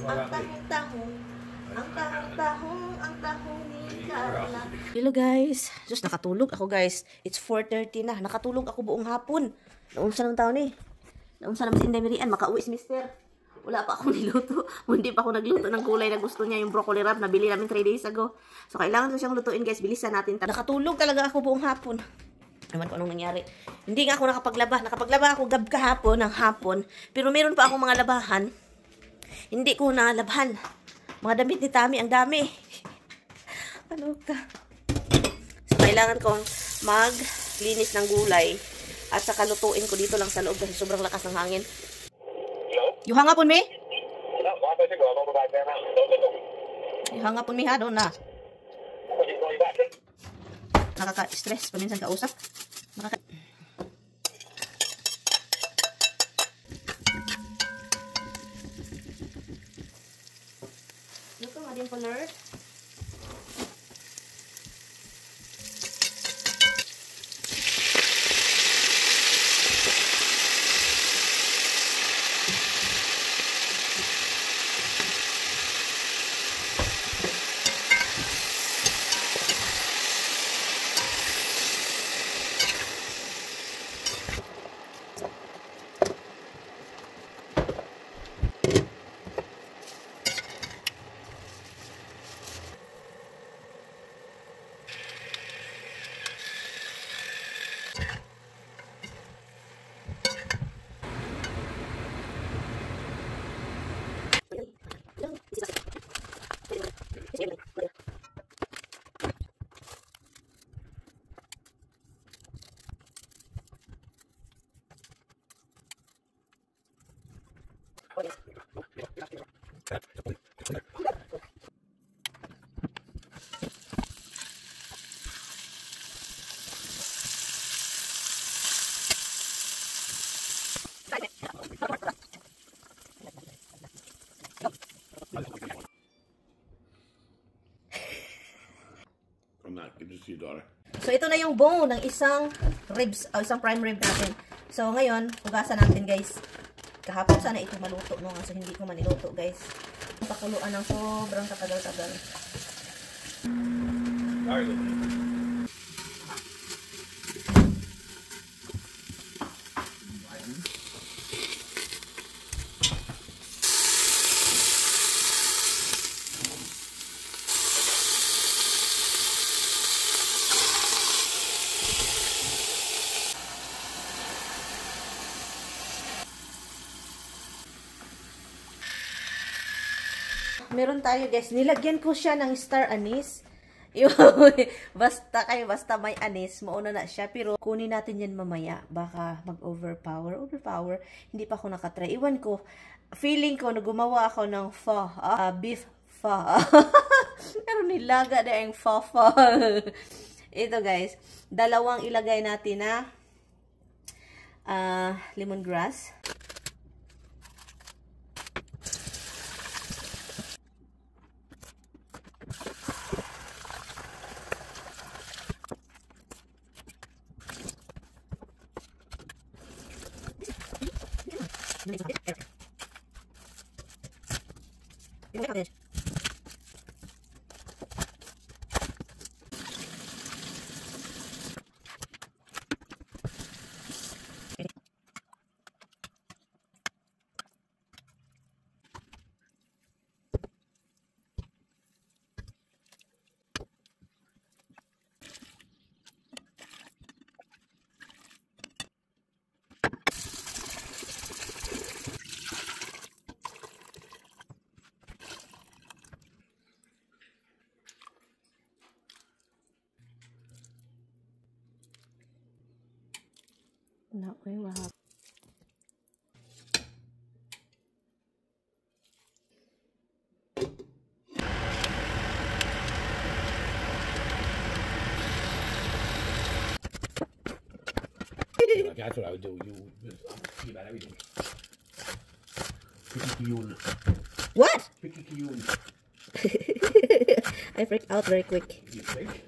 ang tahong ni Carla. Hello guys. Just nakatulog ako guys. It's 4:30 na. Nakatulog ako buong hapon. Naunsa ng taon eh. Naunsa naman si Inday Mirian. Makauwi si Mister. Wala pa ako niluto. Hindi pa ako nagluto ng kulay na gusto niya. Yung broccoli wrap. Nabili namin 3 days ago. So kailangan ko siyang lutuin guys. Bilisan natin. Nakatulog talaga ako buong hapon. Naman ko anong nangyari. Hindi nga ako nakapaglaba. Nakapaglaba ako gab kahapon ng hapon. Pero meron pa akong mga labahan. Hindi ko nalabhan. Mga damit ni Tami, ang dami. Ano ka? So, kailangan kong maglinis ng gulay. At saka lutuin ko dito lang sa loob kasi sobrang lakas ng hangin. Yung hangapon mi? Yung hangapon mi ha, doon na. Nakaka-stress paminsan kausap. Luto nga din color. So, ito na yung bone ng isang ribs, isang prime rib natin. So, ngayon, hugasan natin, guys. Kahapon sana ito maluto, no? So, hindi ko maniluto, guys. Pakuluan ng sobrang katagal-tagal. Meron tayo guys, nilagyan ko siya ng star anise. Basta may anise, mauna na siya. Pero kunin natin yan mamaya. Baka mag-overpower. Hindi pa ako nakatry. Iwan ko, feeling ko na gumawa ako ng pho. Beef pho. Pero nilaga na yung pho. Ito guys, dalawang ilagay natin na lemongrass. Not very well. That's what I would do. You see about everything. Picky Kiyun. What? Picky Kiyun. I freaked out very quick. You think?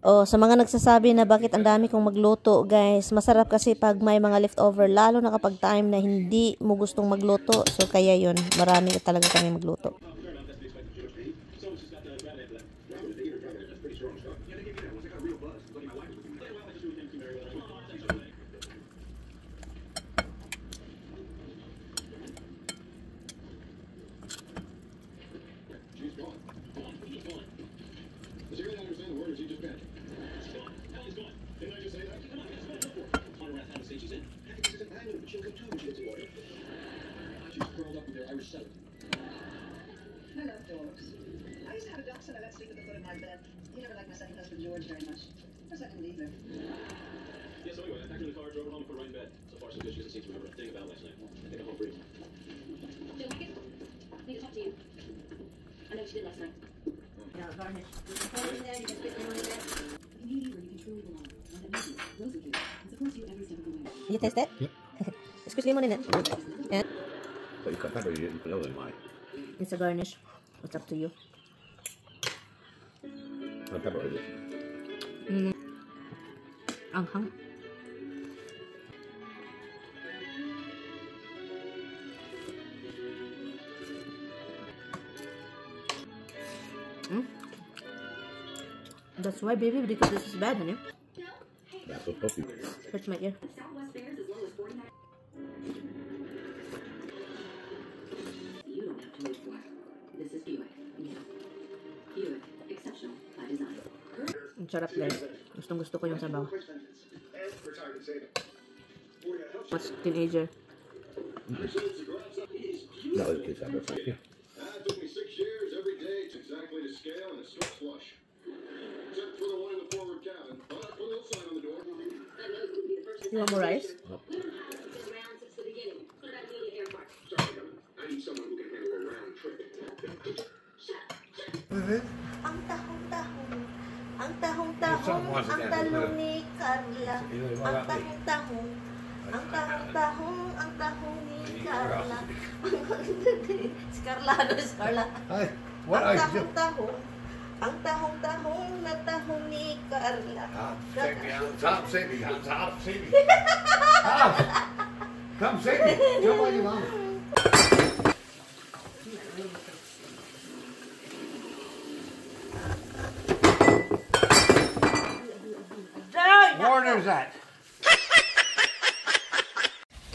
Oh, sa mga nagsasabi na bakit ang dami kong magluto, guys, masarap kasi pag may mga leftover, lalo na kapag time na hindi mo gustong magluto. So, kaya yun, marami talaga kami magluto. I love dogs. I used to have a dachshund I let sleep at the foot of my bed. He never liked my second husband George very much. Or second either. Yeah, so anyway, I packed her in the car, drove her home, and put her right in bed. So far, so good. She doesn't seem to remember a thing about last night. I think I'm home free. Jill, I need to talk to you. I know what you did last night. Yeah, garnish. You can put it in there, you can put it in there. A community where you can truly belong. One that knows you, grows with you, and supports you every step of the way. You taste it? Yep. Excuse me, Monina. Yeah. So you cut pepper, you didn't put oil in mine. It's a garnish. It's up to you. What pepper is it? Anghang. That's why, baby, because this is bad, honey. That's what puppy. Hurts my ear. Southwest fares as low as 49. You don't have to wait for. This is Buick. Yeah. Buick. Exceptional by design. Ang sarap guys. Gustong gusto ko yung sabaw. What's teenager? No, it's not good. Yeah. It took me 6 years every day. It's exactly to scale and it smells flush. Except for the one in the forward cabin. But I put a little sign on the door. You want more rice? Around since the beginning. Put that immediate air part. Sorry, I need someone who can handle a round trip. Ang tahong-tahong. Ang tahong-tahong. Ang talong ni Carla. Ang tahong-tahong. Ang tahong-tahong. Ang tahong ni Carla. Si Carla, ano si Carla? Hey, what Ang I do? tahong-tahong. Ang tahong-tahong na tahong ni Carla. Tom, save me. Tom, save me. Tom, come save me. Tell my mom. Warner's that.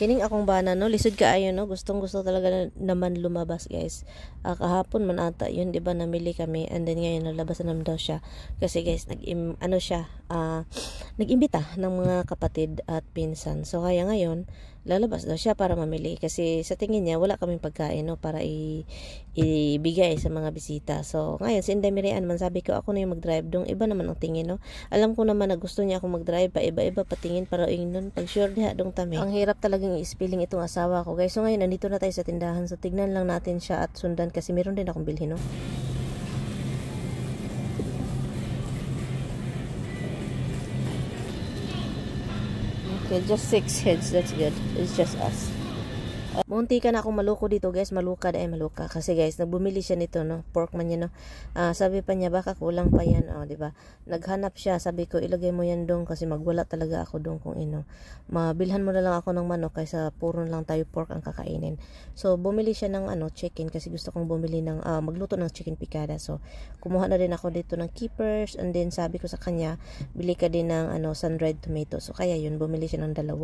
Kining akong bana no, lisod kaayo no, gustong-gusto talaga naman lumabas guys. Kahapon man ata yun, 'di ba, namili kami and then ngayon nalabas na naman daw siya. Kasi guys, nag-imbita ng mga kapatid at pinsan. So kaya ngayon lalabas daw siya para mamili kasi sa tingin niya wala kaming pagkain no para ibigay sa mga bisita. So ngayon si Inday Mirian man, sabi ko ako na yung mag-drive dong, iba naman ang tingin no. Alam ko naman na gusto niya ako mag-drive, pa iba-iba patingin para ingnon pag sure diha dong tami. Ang hirap talagang i-spelling itong asawa ko guys. So ngayon nandito na tayo sa tindahan, so tignan lang natin siya at sundan kasi meron din akong bilhin no. Okay, just 6 heads. That's good. It's just us. Munti ka na akong maluko dito guys. Maluka kasi guys nagbumili siya nito no, pork man niya no. Sabi pa niya baka kulang pa yan, diba? Naghanap siya, sabi ko ilagay mo yan dong kasi magwala talaga ako dong kung ino. Mabilhan mo na lang ako ng manok kaysa puro lang tayo pork ang kakainin. So bumili siya ng chicken kasi gusto kong bumili ng magluto ng chicken picada. So kumuha na rin ako dito ng keepers and then sabi ko sa kanya bili ka din ng sun-dried tomato. So kaya yun, bumili siya ng 2.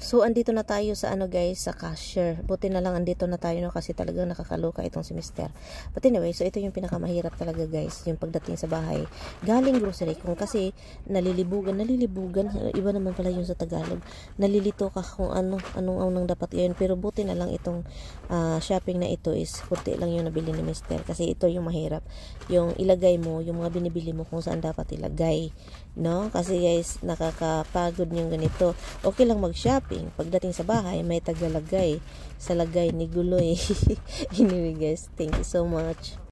So andito na tayo sa guys, sa cashier. Buti na lang andito na tayo no kasi talagang nakakaloka itong si Mister. But anyway, so ito yung pinakamahirap talaga guys, yung pagdating sa bahay galing grocery, kung kasi nalilibugan, iba naman pala yung sa Tagalog, nalilito ka kung anong dapat yun. Pero buti na lang itong shopping na ito is kunti lang yung nabili ni Mister kasi ito yung mahirap, yung ilagay mo yung mga binibili mo kung saan dapat ilagay no, kasi guys nakakapagod yung ganito. Okay lang mag-shopping, pagdating sa bahay may tagalagay sa lagay ni Guloy. Anyway guys, thank you so much.